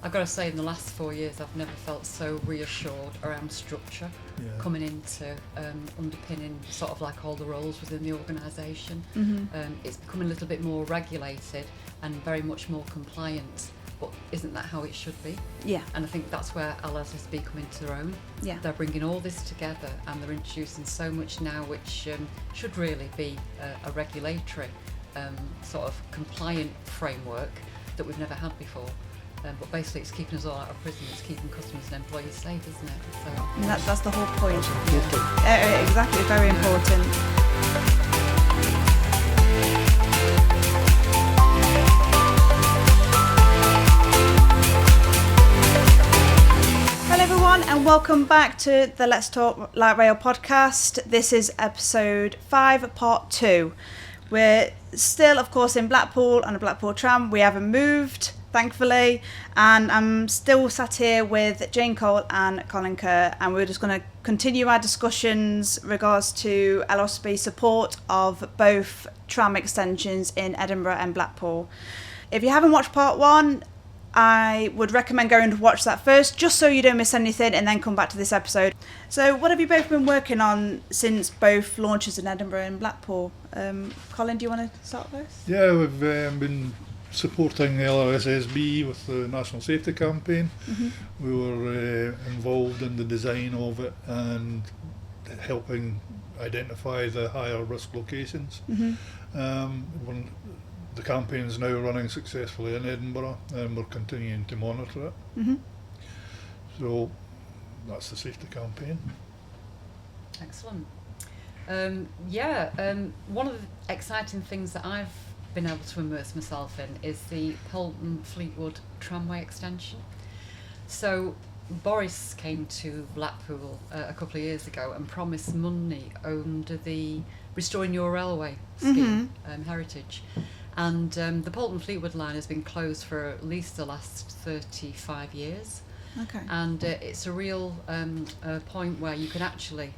I've got to say, in the last 4 years, I've never felt so reassured around structure coming into underpinning sort of like all the roles within the organisation. It's becoming a little bit more regulated and very much more compliant, but isn't that how it should be? Yeah. And I think that's where LRSSB come into their own. Yeah. They're bringing all this together and they're introducing so much now which should really be a regulatory sort of compliant framework that we've never had before. But basically it's keeping us all out of prison, it's keeping customers and employees safe, isn't it? So And that's the whole point. Exactly, very important. Hello everyone and welcome back to the Let's Talk Light Rail podcast. This is episode 5, part 2. We're still, of course, in Blackpool on a Blackpool tram. We haven't moved, thankfully, and I'm still sat here with Jane Cole and Colin Kerr, and we're just going to continue our discussions regards to LRSSB support of both tram extensions in Edinburgh and Blackpool. If you haven't watched part 1, I would recommend going to watch that first, just so you don't miss anything, and then come back to this episode. So what have you both been working on since both launches in Edinburgh and Blackpool? Colin, do you want to start first? Yeah, we've been supporting LRSSB with the National Safety Campaign. We were involved in the design of it and helping identify the higher risk locations. The campaign is now running successfully in Edinburgh and we're continuing to monitor it. So that's the safety campaign. excellent. One of the exciting things that I've been able to immerse myself in is the Polton Fleetwood tramway extension. So Boris came to Blackpool a couple of years ago and promised money under the Restoring Your Railway scheme, Heritage. And the Polton Fleetwood line has been closed for at least the last 35 years. Okay. And it's a real point where you can actually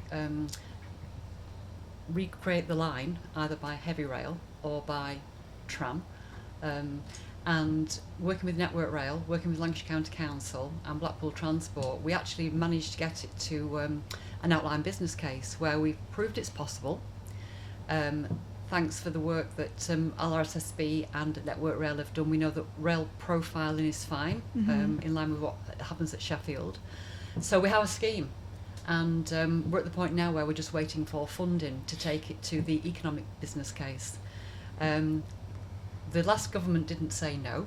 recreate the line either by heavy rail or by tram. And working with Network Rail, working with Lancashire County Council and Blackpool Transport, we actually managed to get it to an outline business case where we've proved it's possible. Thanks for the work that LRSSB and Network Rail have done. We know that rail profiling is fine, in line with what happens at Sheffield. So we have a scheme, and we're at the point now where we're just waiting for funding to take it to the economic business case. The last government didn't say no.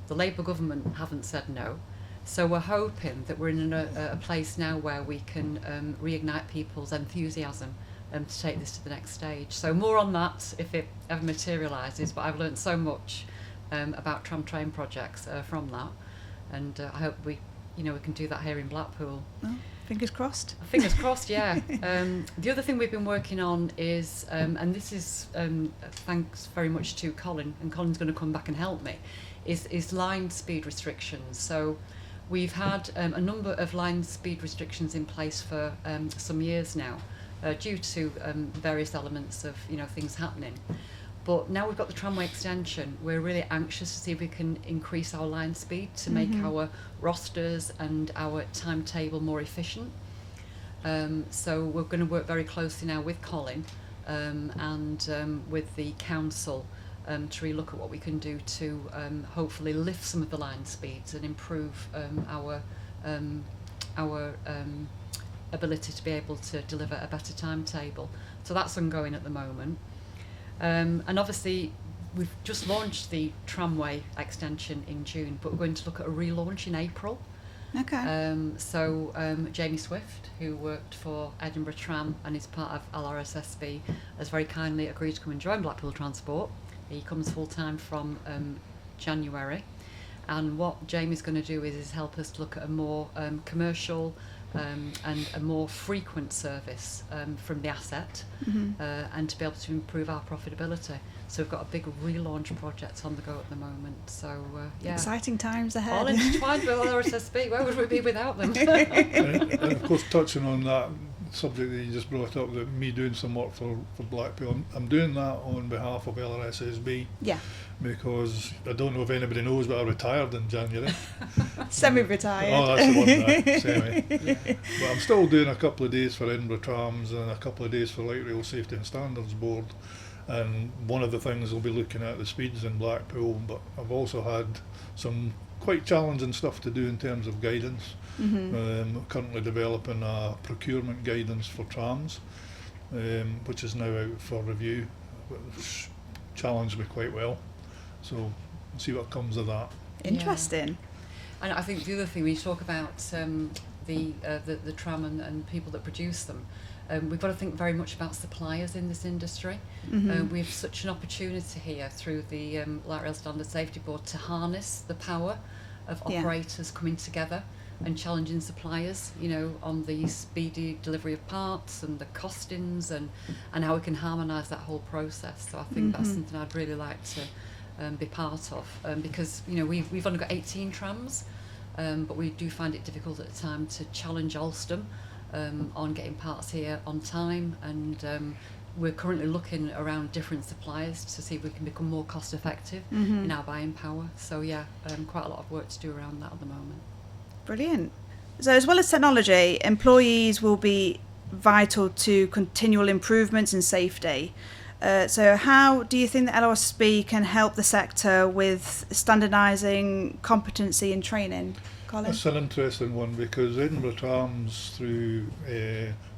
The Labour government haven't said no. So we're hoping that we're in a place now where we can reignite people's enthusiasm to take this to the next stage. So more on that if it ever materialises, but I've learned so much about tram train projects from that, and I hope we can do that here in Blackpool. Oh, fingers crossed. Fingers crossed, yeah. The other thing we've been working on is, and this is thanks very much to Colin, and Colin's going to come back and help me, is line speed restrictions. So we've had a number of line speed restrictions in place for some years now, due to various elements of things happening. But now we've got the tramway extension, we're really anxious to see if we can increase our line speed to make our rosters and our timetable more efficient. So we're going to work very closely now with Colin and with the council to really look at what we can do to hopefully lift some of the line speeds and improve our ability to be able to deliver a better timetable. So that's ongoing at the moment. And obviously we've just launched the tramway extension in June, but we're going to look at a relaunch in April. Okay. So Jamie Swift, who worked for Edinburgh Tram and is part of LRSSB, has very kindly agreed to come and join Blackpool Transport. He comes full time from January, and what Jamie's going to do is help us to look at a more commercial and a more frequent service from the asset, and to be able to improve our profitability. So we've got a big relaunch project on the go at the moment. So yeah, exciting times ahead. All intertwined with LRSSB. Where would we be without them? And of course, touching on that, subject that you just brought up, that me doing some work for Blackpool, I'm doing that on behalf of LRSSB. Yeah. Because I don't know if anybody knows, but I retired in January. Semi-retired. Oh, that's the one, right, semi. But I'm still doing a couple of days for Edinburgh Trams and a couple of days for Light Rail Safety and Standards Board. And one of the things we'll be looking at the speeds in Blackpool, but I've also had some quite challenging stuff to do in terms of guidance. Currently developing a procurement guidance for trams, which is now out for review, which challenged me quite well. So we'll see what comes of that. Interesting. And I think the other thing, when you talk about the tram and people that produce them, we've got to think very much about suppliers in this industry. We have such an opportunity here through the Light Rail Standard Safety Board to harness the power of operators coming together and challenging suppliers, you know, on the speedy delivery of parts and the costings and how we can harmonise that whole process. So I think that's something I'd really like to be part of, because, you know, we've only got 18 trams, but we do find it difficult at the time to challenge Alstom on getting parts here on time, and we're currently looking around different suppliers to see if we can become more cost effective in our buying power. So yeah, quite a lot of work to do around that at the moment. Brilliant. So as well as technology, employees will be vital to continual improvements in safety. So how do you think that LRSSB can help the sector with standardising competency and training? Colin? That's an interesting one, because Edinburgh Trams through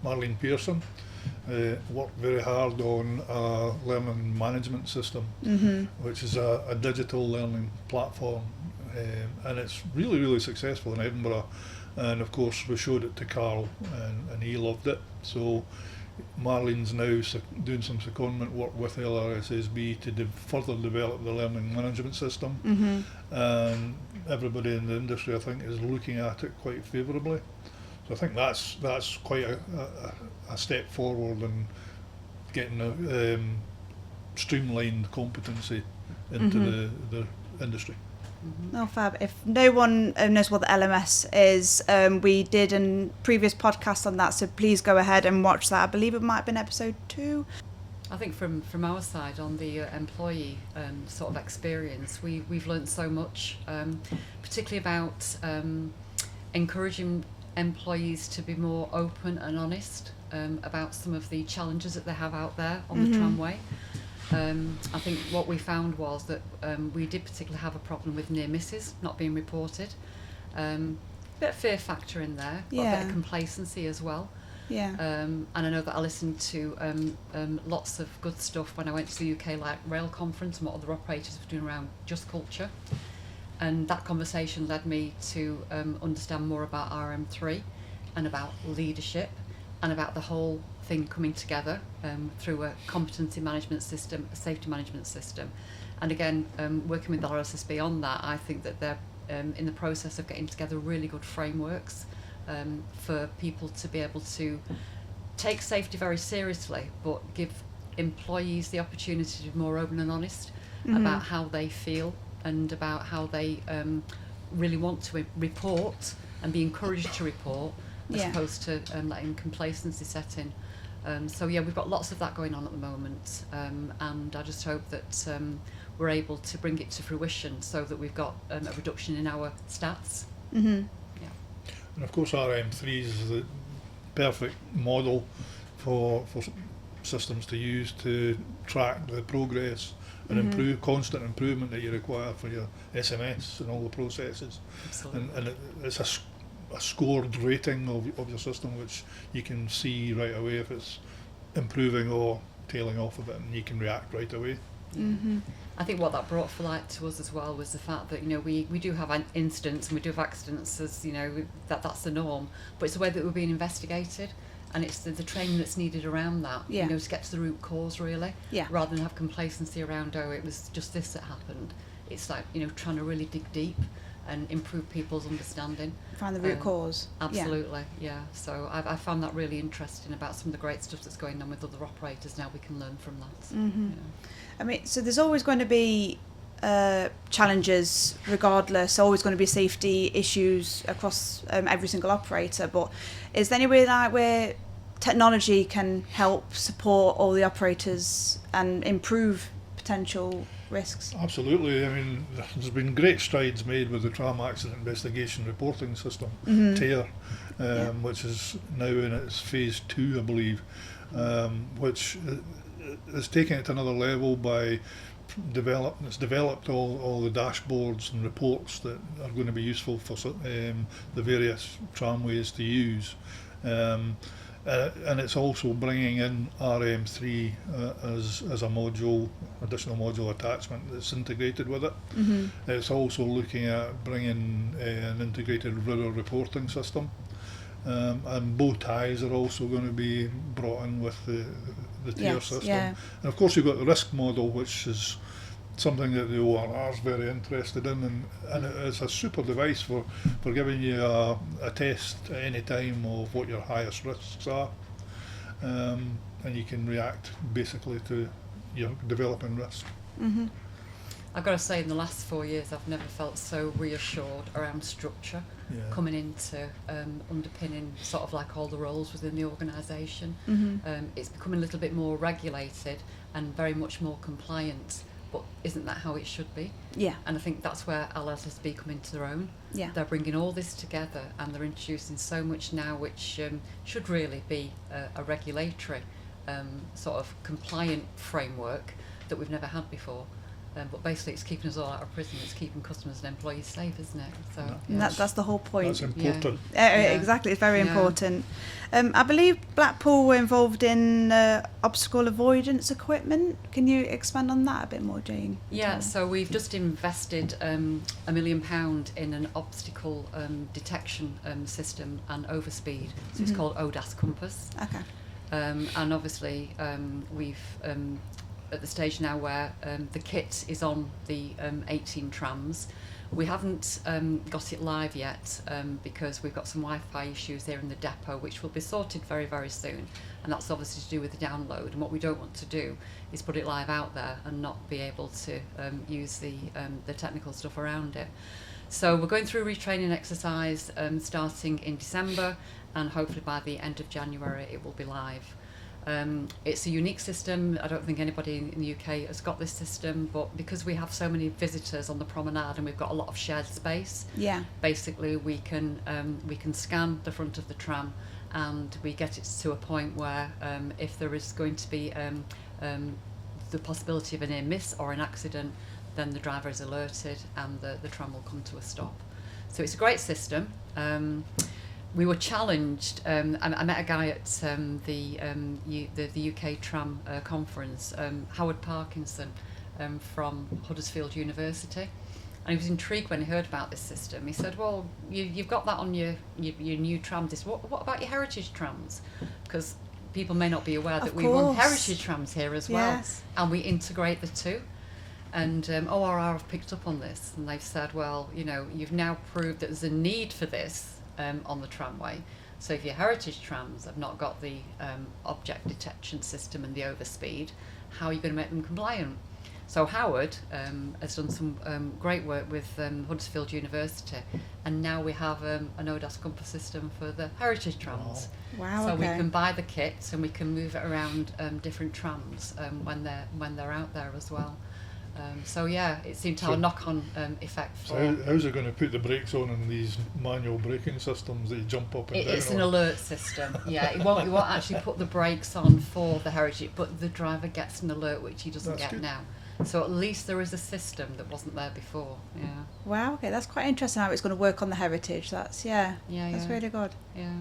Marlene Pearson worked very hard on a learning management system, which is a digital learning platform, and it's really, really successful in Edinburgh. And of course we showed it to Carl, and he loved it. So Marlene's now doing some secondment work with LRSSB to further develop the learning management system, and everybody in the industry, I think, is looking at it quite favourably. So I think that's quite a step forward in getting a streamlined competency into the industry. Oh, fab. If no one knows what the LMS is, we did a previous podcast on that, so please go ahead and watch that. I believe it might have been episode 2. I think from our side, on the employee sort of experience, we've learnt so much, particularly about encouraging employees to be more open and honest about some of the challenges that they have out there on the tramway. I think what we found was that we did particularly have a problem with near misses not being reported. Bit of fear factor in there, but a bit of complacency as well. And I know that I listened to lots of good stuff when I went to the UK Light Rail Conference and what other operators were doing around just culture. And that conversation led me to understand more about RM3 and about leadership and about the whole thing coming together through a competency management system, a safety management system. And again, working with LRSSB on that, I think that they're in the process of getting together really good frameworks for people to be able to take safety very seriously, but give employees the opportunity to be more open and honest about how they feel and about how they really want to report and be encouraged to report, as opposed to letting complacency set in. So yeah, we've got lots of that going on at the moment, and I just hope that we're able to bring it to fruition so that we've got a reduction in our stats. And of course RM3 is the perfect model for systems to use to track the progress and improve, constant improvement that you require for your SMS and all the processes. Absolutely. And it's a scored rating of your system, which you can see right away if it's improving or tailing off a bit, and you can react right away. I think what that brought for light to us as well was the fact that, you know, we do have incidents and we do have accidents, as you know, that's the norm, but it's the way that we're being investigated, and it's the training that's needed around that, you know, to get to the root cause really, rather than have complacency around, oh, it was just this that happened. It's like, you know, trying to really dig deep and improve people's understanding. Find the root cause. Absolutely, yeah. So I found that really interesting about some of the great stuff that's going on with other operators now. We can learn from that. Yeah. I mean, so there's always going to be challenges regardless, always going to be safety issues across every single operator, but is there any way that where technology can help support all the operators and improve potential risks. Absolutely. I mean, there's been great strides made with the Tram Accident Investigation Reporting System, TARE, which is now in its phase 2, I believe, which is taking it to another level by it's developed all the dashboards and reports that are going to be useful for the various tramways to use. And it's also bringing in RM3 as a additional module attachment that's integrated with it. It's also looking at bringing an integrated river reporting system. And bow ties are also going to be brought in with the tier system. Yeah. And of course you've got the risk model, which is something that the ORR is very interested in, and it's a super device for giving you a test at any time of what your highest risks are, and you can react basically to your developing risk. I've got to say, in the last 4 years, I've never felt so reassured around structure coming into underpinning sort of like all the roles within the organisation. It's becoming a little bit more regulated and very much more compliant, but isn't that how it should be? Yeah. And I think that's where LRSSB come into their own. Yeah. They're bringing all this together and they're introducing so much now which should really be a regulatory sort of compliant framework that we've never had before. But basically it's keeping us all out of prison, it's keeping customers and employees safe, isn't it? So that's the whole point. That's important. Exactly, it's very important. I believe Blackpool were involved in obstacle avoidance equipment. Can you expand on that a bit more, Jane? Yeah, so we've just invested £1 million in an obstacle detection system and overspeed. So it's called ODAS Compass. Okay. And obviously we've at the stage now where the kit is on the 18 trams. We haven't got it live yet because we've got some Wi-Fi issues here in the depot, which will be sorted very, very soon. And that's obviously to do with the download. And what we don't want to do is put it live out there and not be able to use the technical stuff around it. So we're going through a retraining exercise starting in December, and hopefully by the end of January it will be live. It's a unique system. I don't think anybody in the UK has got this system, but because we have so many visitors on the promenade and we've got a lot of shared space, basically we can scan the front of the tram and we get it to a point where if there is going to be the possibility of a near miss or an accident, then the driver is alerted and the tram will come to a stop. So it's a great system. We were challenged. I met a guy at the UK Tram conference, Howard Parkinson, from Huddersfield University, and he was intrigued when he heard about this system. He said, "Well, you've got that on your new trams. What about your heritage trams? Because people may not be aware that we run heritage trams here as well, and we integrate the two." And ORR have picked up on this, and they've said, "Well, you've now proved that there's a need for this." On the tramway. So if your heritage trams have not got the object detection system and the overspeed, how are you going to make them compliant? So Howard has done some great work with Huddersfield University, and now we have an ODAS Compass system for the heritage trams. Wow. So we can buy the kit and we can move it around different trams when they're out there as well. So it seemed to have a knock-on effect. So how's it going to put the brakes on in these manual braking systems that you jump up and down? It's an alert system. It won't actually put the brakes on for the heritage, but the driver gets an alert which he doesn't get now. So at least there is a system that wasn't there before. Yeah. Wow. Okay, that's quite interesting how it's going to work on the heritage. That's that's really good. Yeah.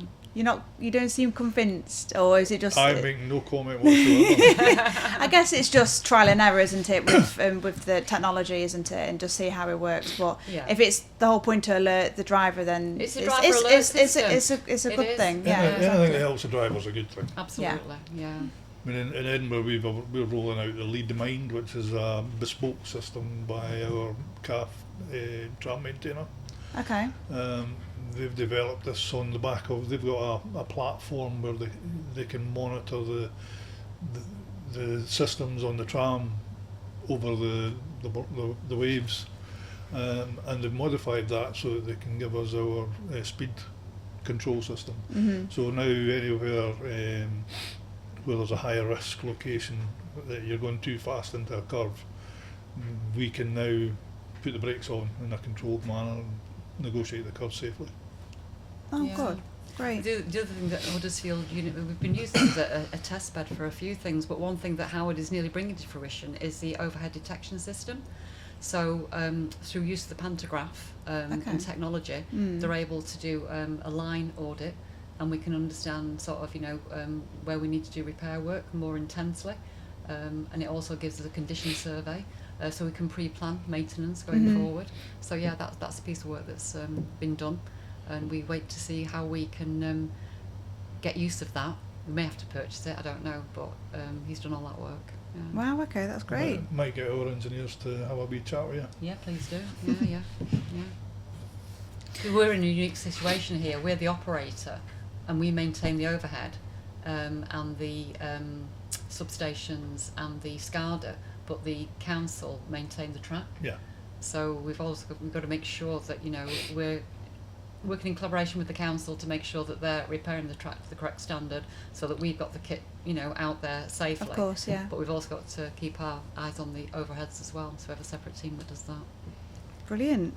You don't seem convinced, or is it just? I make no comment whatsoever. I guess it's just trial and error, isn't it, with the technology, isn't it, and just see how it works. But if it's the whole point to alert the driver, then it's a driver alert system. It's a good thing. Anything that helps the driver is a good thing. Absolutely. Yeah. I mean, in Edinburgh we're rolling out the Lead Mind, which is a bespoke system by our CAF tram maintainer. Okay. They've developed this on the back of. They've got a platform where they can monitor the systems on the tram over the waves, and they've modified that so that they can give us our speed control system. Mm-hmm. So now anywhere where there's a higher risk location that you're going too fast into a curve, we can now put the brakes on in a controlled manner and negotiate the curve safely. Oh, Yeah. good. Great. The other thing that Huddersfield unit, we've been using as a test bed for a few things, but one thing that Howard is nearly bringing to fruition is the overhead detection system. So through use of the pantograph and technology, they're able to do a line audit, and we can understand sort of, where we need to do repair work more intensely. And it also gives us a condition survey, so we can pre-plan maintenance going forward. So yeah, that's a piece of work that's been done, and we wait to see how we can get use of that. We may have to purchase it, I don't know, but he's done all that work. Yeah. Wow, okay, that's great. Might get our engineers to have a wee chat with you. Yeah, please do. Yeah. We're in a unique situation here. We're the operator, and we maintain the overhead and the substations and the SCADA, but the council maintain the track. Yeah. So we've got to make sure that we're working in collaboration with the council to make sure that they're repairing the track to the correct standard, so that we've got the kit out there safely. Of course, yeah. But we've also got to keep our eyes on the overheads as well. So we have a separate team that does that. Brilliant.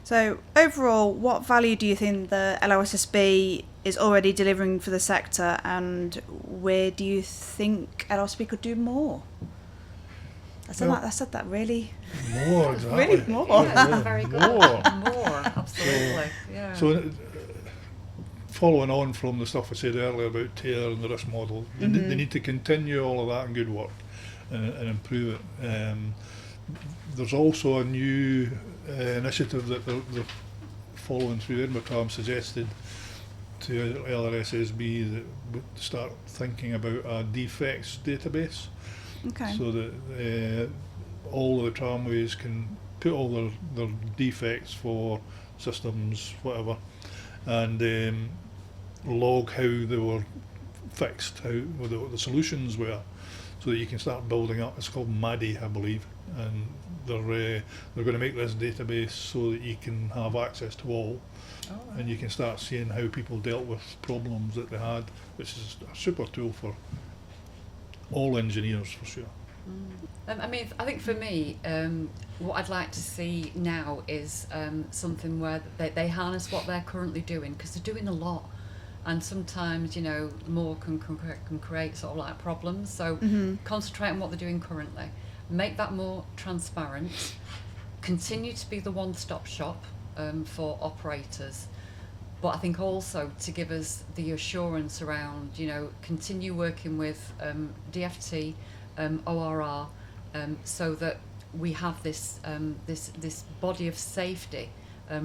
So overall, what value do you think the LRSSB is already delivering for the sector, and where do you think LRSSB could do more? I said that really. More, exactly. Really more. Yeah, that's very good. More. More, absolutely. Yeah. So, following on from the stuff I said earlier about TARE and the risk model, they need to continue all of that and good work and improve it. There's also a new initiative that they're following through. Edinburgh Tram suggested to LRSSB that we start thinking about a defects database. Okay. So that all of the tramways can put all their defects for systems, whatever, and log how they were fixed, how what the solutions were, so that you can start building up. It's called MADI, I believe, and they're going to make this database so that you can have access to all, and you can start seeing how people dealt with problems that they had, which is a super tool for all engineers for sure. I think for me, what I'd like to see now is something where they harness what they're currently doing, because they're doing a lot, and sometimes more can create sort of like problems. So concentrate on what they're doing currently, make that more transparent, continue to be the one-stop shop for operators. But I think also to give us the assurance around, continue working with DFT, ORR, so that we have this body of safety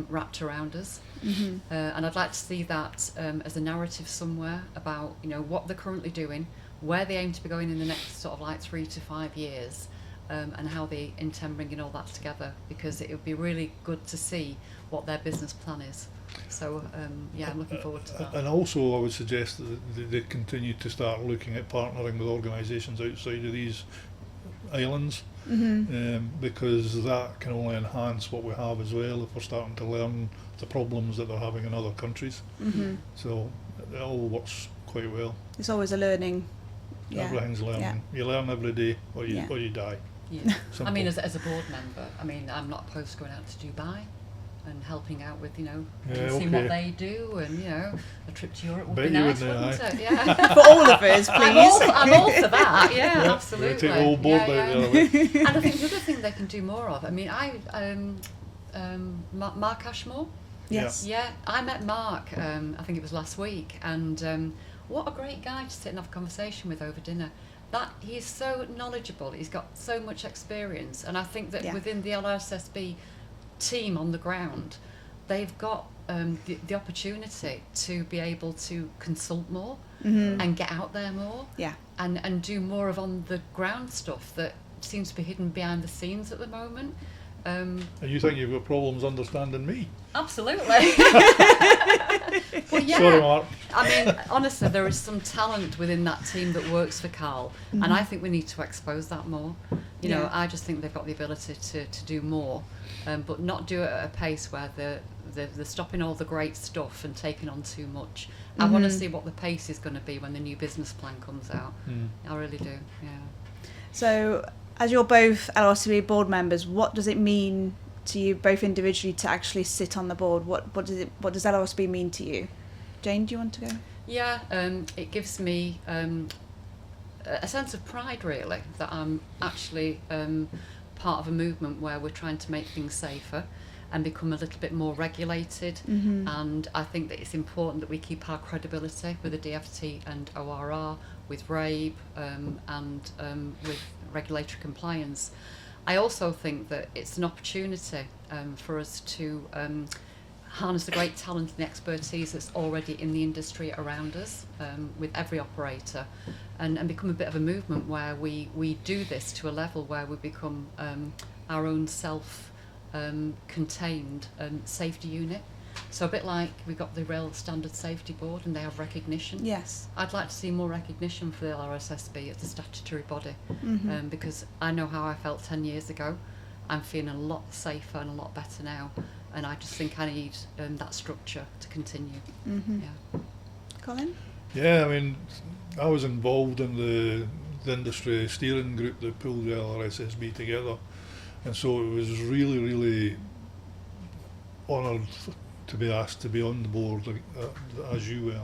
wrapped around us. And I'd like to see that as a narrative somewhere about what they're currently doing, where they aim to be going in the next sort of like 3 to 5 years, and how they intend bringing all that together, because it would be really good to see what their business plan is. So I'm looking forward to that. And also I would suggest that they continue to start looking at partnering with organisations outside of these islands, because that can only enhance what we have as well if we're starting to learn the problems that they're having in other countries. So it all works quite well. It's always a learning. Yeah. Everything's learning. Yeah. You learn every day or you die. Yeah. Simple. I mean, as a board member, I'm not opposed to going out to Dubai and helping out with, seeing what they do, and a trip to Europe would be nice, wouldn't it? Yeah. For all of us, please. I'm all for that. Yeah, absolutely. Take the whole board out there. And I think the other thing they can do more of. Mark Ashmore. Yes. Yeah, I met Mark. I think it was last week, and what a great guy to sit and have a conversation with over dinner. That he is so knowledgeable. He's got so much experience, and I think that within the LRSSB team on the ground, they've got the opportunity to be able to consult more and get out there more, and do more of on the ground stuff that seems to be hidden behind the scenes at the moment. And you think you've got problems understanding me? Absolutely. Well, yeah. Sorry, Mark. I mean, honestly, there is some talent within that team that works for Carl, and I think we need to expose that more. You know, I just think they've got the ability to do more, but not do it at a pace where they're stopping all the great stuff and taking on too much. I want to see what the pace is going to be when the new business plan comes out. I really do, yeah. So, as you're both LRSSB board members, what does it mean to you both individually to actually sit on the board? What does LRSSB mean to you? Jane, do you want to go? Yeah, it gives me a sense of pride, really, that I'm actually part of a movement where we're trying to make things safer and become a little bit more regulated. And I think that it's important that we keep our credibility with the DFT and ORR, with RABE, and with regulatory compliance. I also think that it's an opportunity for us to harness the great talent and expertise that's already in the industry around us, with every operator, and become a bit of a movement where we do this to a level where we become our own contained safety unit. So a bit like we've got the Rail Standard Safety Board and they have recognition. Yes. I'd like to see more recognition for the LRSSB as a statutory body, because I know how I felt 10 years ago. I'm feeling a lot safer and a lot better now, and I just think I need that structure to continue. Yeah. Colin? Yeah, I mean, I was involved in the industry steering group that pulled the LRSSB together, and so it was really, really honoured to be asked to be on the board as you were.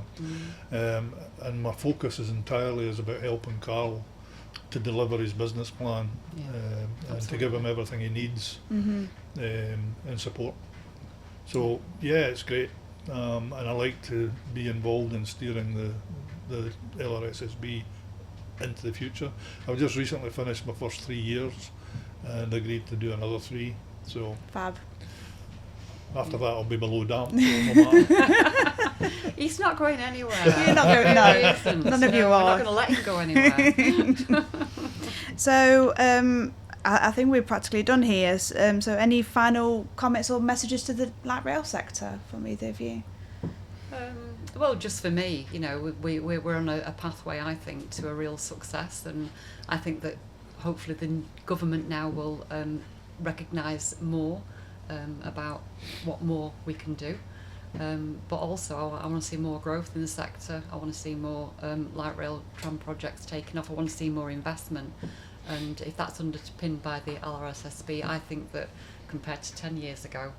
And my focus is entirely about helping Carl to deliver his business plan, and to give him everything he needs, and support. So yeah, it's great, and I like to be involved in steering the LRSSB into the future. I've just recently finished my first 3 years and agreed to do another 3, so Fab. after that I'll be below damp, so no matter. He's not going anywhere. You're not going, no, none of you We're are. not going to let him go anywhere. So I think we're practically done here. So any final comments or messages to the light rail sector from either of you? Well, just for me, you know, we're on a pathway, I think, to a real success, and I think that hopefully the government now will recognise more about what more we can do. But also I want to see more growth in the sector. I want to see more light rail tram projects taken off. I want to see more investment, and if that's underpinned by the LRSSB, I think that compared to 10 years ago,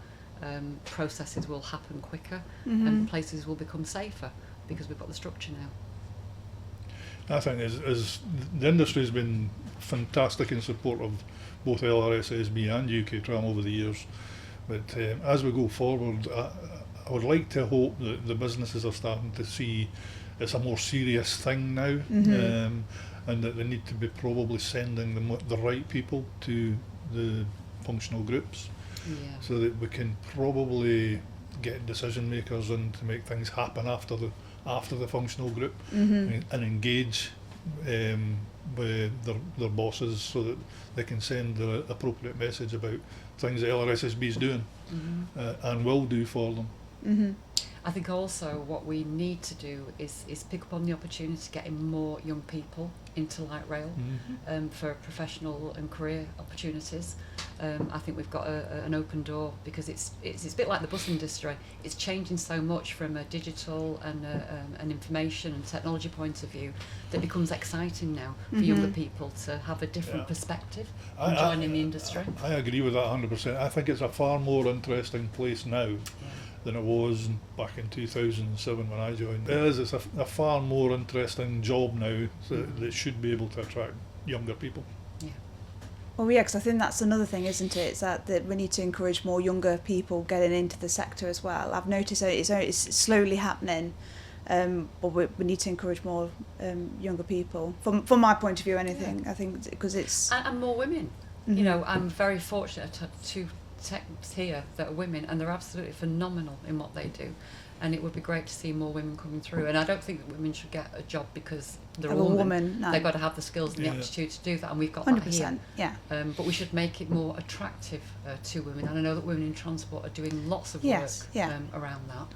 processes will happen quicker, and places will become safer because we've got the structure now. I think as the industry has been fantastic in support of both LRSSB and UK Tram over the years, but as we go forward, I would like to hope that the businesses are starting to see it's a more serious thing now, and that they need to be probably sending the right people to the functional groups, so that we can probably get decision makers in to make things happen after the functional group, and engage with their bosses so that they can send the appropriate message about things that LRSSB is doing, and will do for them. I think also what we need to do is pick up on the opportunity to getting more young people into light rail, for professional and career opportunities. I think we've got an open door, because it's a bit like the bus industry. It's changing so much from a digital and an information and technology point of view that becomes exciting now for younger people to have a different perspective on joining the industry. I agree with that 100%. I think it's a far more interesting place now than it was back in 2007 when I joined. It's a far more interesting job now, that should be able to attract younger people. Well, yeah, because I think that's another thing, isn't it? It's that we need to encourage more younger people getting into the sector as well. I've noticed that it's slowly happening, but we need to encourage more younger people. From my point of view, anything, I think, because it's... And more women. You know, I'm very fortunate to two techs here that are women, and they're absolutely phenomenal in what they do. And it would be great to see more women coming through. And I don't think that women should get a job because they're a woman. No. They've got to have the skills and the aptitude to do that, and we've got 100%, that here. Yeah. But we should make it more attractive to women. And I know that women in transport are doing lots of work Yes, yeah. around that.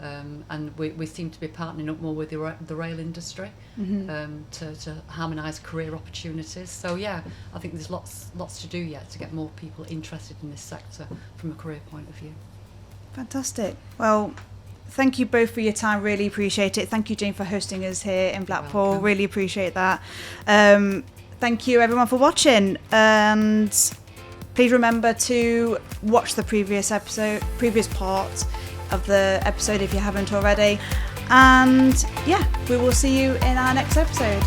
And we seem to be partnering up more with the rail industry to harmonise career opportunities. So yeah, I think there's lots to do yet to get more people interested in this sector from a career point of view. Fantastic. Well, thank you both for your time. Really appreciate it. Thank you, Jane, for hosting us here in Blackpool. Welcome. Really appreciate that. Thank you, everyone, for watching. And please remember to watch the previous part of the episode if you haven't already. And yeah, we will see you in our next episode.